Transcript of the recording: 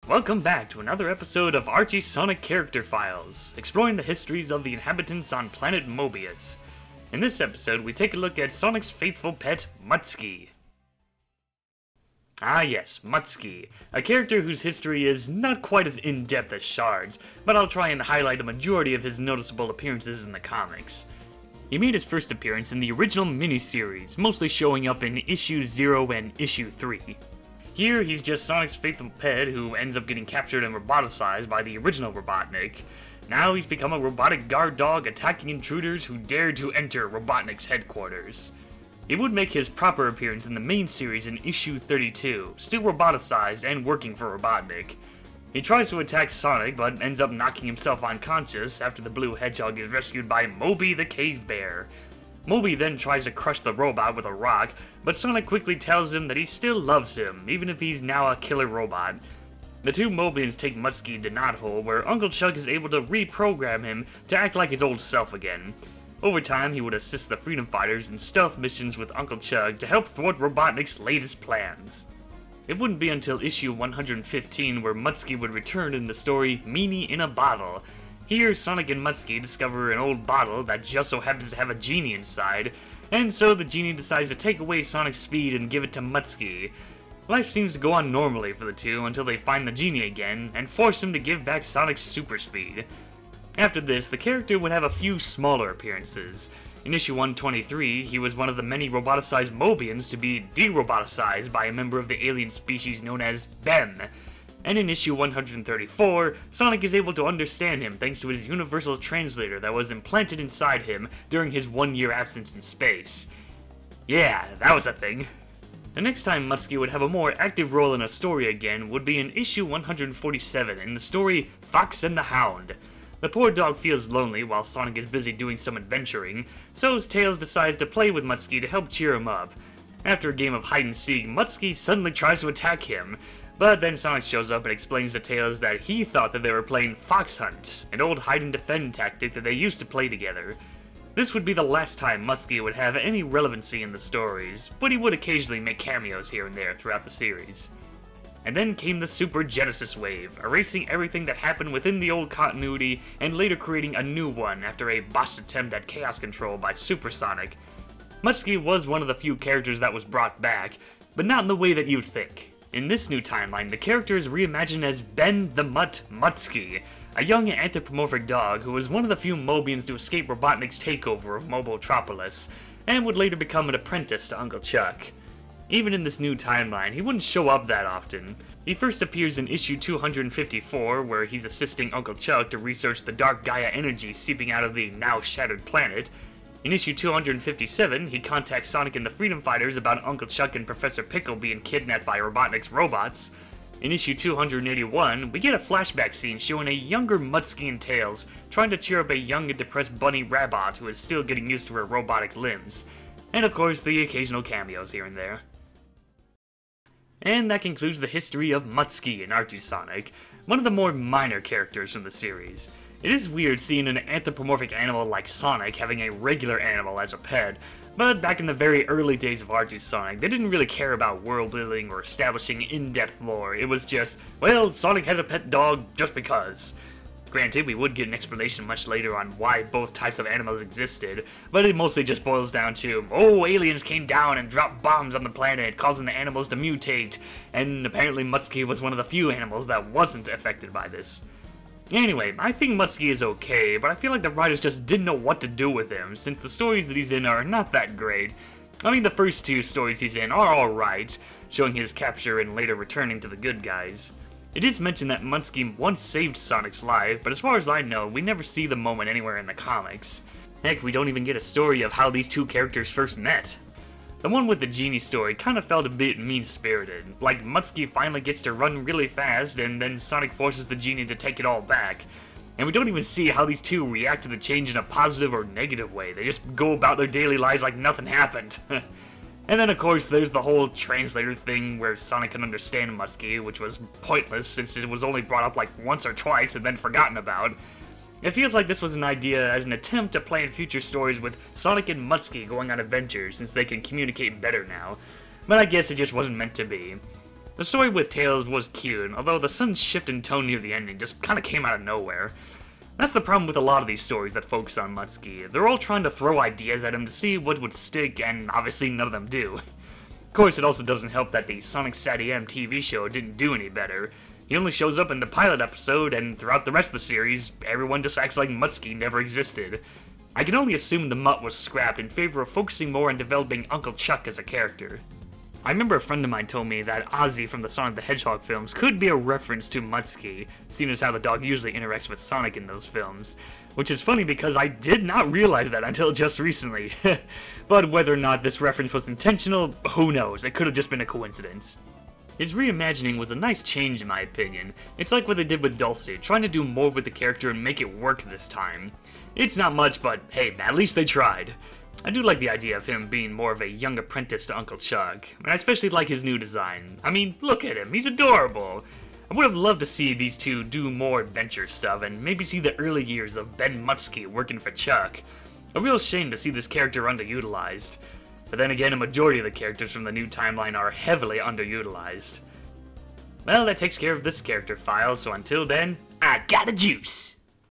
Welcome back to another episode of Archie Sonic Character Files, exploring the histories of the inhabitants on planet Mobius. In this episode, we take a look at Sonic's faithful pet, Muttski. Ah yes, Muttski, a character whose history is not quite as in-depth as Shard's, but I'll try and highlight a majority of his noticeable appearances in the comics. He made his first appearance in the original miniseries, mostly showing up in Issue 0 and Issue 3. Here, he's just Sonic's faithful pet who ends up getting captured and roboticized by the original Robotnik. Now he's become a robotic guard dog attacking intruders who dared to enter Robotnik's headquarters. He would make his proper appearance in the main series in Issue 32, still roboticized and working for Robotnik. He tries to attack Sonic, but ends up knocking himself unconscious after the blue hedgehog is rescued by Moby the Cave Bear. Moby then tries to crush the robot with a rock, but Sonic quickly tells him that he still loves him, even if he's now a killer robot. The two Mobians take Muttski to Knothole, where Uncle Chuck is able to reprogram him to act like his old self again. Over time, he would assist the Freedom Fighters in stealth missions with Uncle Chuck to help thwart Robotnik's latest plans. It wouldn't be until issue 115 where Muttski would return in the story Meanie in a Bottle. Here, Sonic and Muttski discover an old bottle that just so happens to have a genie inside, and so the genie decides to take away Sonic's speed and give it to Muttski. Life seems to go on normally for the two until they find the genie again, and force him to give back Sonic's super speed. After this, the character would have a few smaller appearances. In issue 123, he was one of the many roboticized Mobians to be de-roboticized by a member of the alien species known as Bem. And in issue 134, Sonic is able to understand him thanks to his universal translator that was implanted inside him during his 1-year absence in space. Yeah, that was a thing. The next time Muttski would have a more active role in a story again would be in issue 147 in the story Fox and the Hound. The poor dog feels lonely while Sonic is busy doing some adventuring, so Tails decides to play with Muttski to help cheer him up. After a game of hide-and-seek, Muttski suddenly tries to attack him, but then Sonic shows up and explains to Tails that he thought that they were playing Fox Hunt, an old hide-and-defend tactic that they used to play together. This would be the last time Muttski would have any relevancy in the stories, but he would occasionally make cameos here and there throughout the series. And then came the Super Genesis wave, erasing everything that happened within the old continuity and later creating a new one after a botched attempt at chaos control by Super Sonic. Muttski was one of the few characters that was brought back, but not in the way that you'd think. In this new timeline, the character is reimagined as Ben the Mutt Muttski, a young anthropomorphic dog who was one of the few Mobians to escape Robotnik's takeover of Mobotropolis, and would later become an apprentice to Uncle Chuck. Even in this new timeline, he wouldn't show up that often. He first appears in issue 254, where he's assisting Uncle Chuck to research the dark Gaia energy seeping out of the now-shattered planet. In issue 257, he contacts Sonic and the Freedom Fighters about Uncle Chuck and Professor Pickle being kidnapped by Robotnik's robots. In issue 281, we get a flashback scene showing a younger Muttski and Tails trying to cheer up a young and depressed Bunny Rabbit who is still getting used to her robotic limbs. And of course, the occasional cameos here and there. And that concludes the history of Muttski in Archie Sonic, one of the more minor characters from the series. It is weird seeing an anthropomorphic animal like Sonic having a regular animal as a pet, but back in the very early days of Archie Sonic, they didn't really care about world building or establishing in-depth lore. It was just, well, Sonic has a pet dog just because. Granted, we would get an explanation much later on why both types of animals existed, but it mostly just boils down to, oh, aliens came down and dropped bombs on the planet, causing the animals to mutate, and apparently Muttski was one of the few animals that wasn't affected by this. Anyway, I think Muttski is okay, but I feel like the writers just didn't know what to do with him, since the stories that he's in are not that great. I mean, the first two stories he's in are alright, showing his capture and later returning to the good guys. It is mentioned that Muttski once saved Sonic's life, but as far as I know, we never see the moment anywhere in the comics. Heck, we don't even get a story of how these two characters first met. The one with the genie story kind of felt a bit mean-spirited, like Muttski finally gets to run really fast and then Sonic forces the genie to take it all back. And we don't even see how these two react to the change in a positive or negative way, they just go about their daily lives like nothing happened. And then of course there's the whole translator thing where Sonic can understand Muttski, which was pointless since it was only brought up like once or twice and then forgotten about. It feels like this was an idea as an attempt to plan future stories with Sonic and Muttski going on adventures since they can communicate better now, but I guess it just wasn't meant to be. The story with Tails was cute, although the sudden shift in tone near the ending just kinda came out of nowhere. That's the problem with a lot of these stories that focus on Muttski. They're all trying to throw ideas at him to see what would stick, and obviously none of them do. Of course, it also doesn't help that the Sonic SatAM TV show didn't do any better. He only shows up in the pilot episode, and throughout the rest of the series, everyone just acts like Muttski never existed. I can only assume the Mutt was scrapped in favor of focusing more on developing Uncle Chuck as a character. I remember a friend of mine told me that Ozzy from the Sonic the Hedgehog films could be a reference to Muttski, seeing as how the dog usually interacts with Sonic in those films. Which is funny because I did not realize that until just recently. But whether or not this reference was intentional, who knows, it could have just been a coincidence. His reimagining was a nice change in my opinion. It's like what they did with Dulce, trying to do more with the character and make it work this time. It's not much, but hey, at least they tried. I do like the idea of him being more of a young apprentice to Uncle Chuck, and I especially like his new design. I mean, look at him, he's adorable! I would have loved to see these two do more adventure stuff, and maybe see the early years of Ben Muttski working for Chuck. A real shame to see this character underutilized. But then again, a majority of the characters from the new timeline are heavily underutilized. Well, that takes care of this character file, so until then, I got a juice!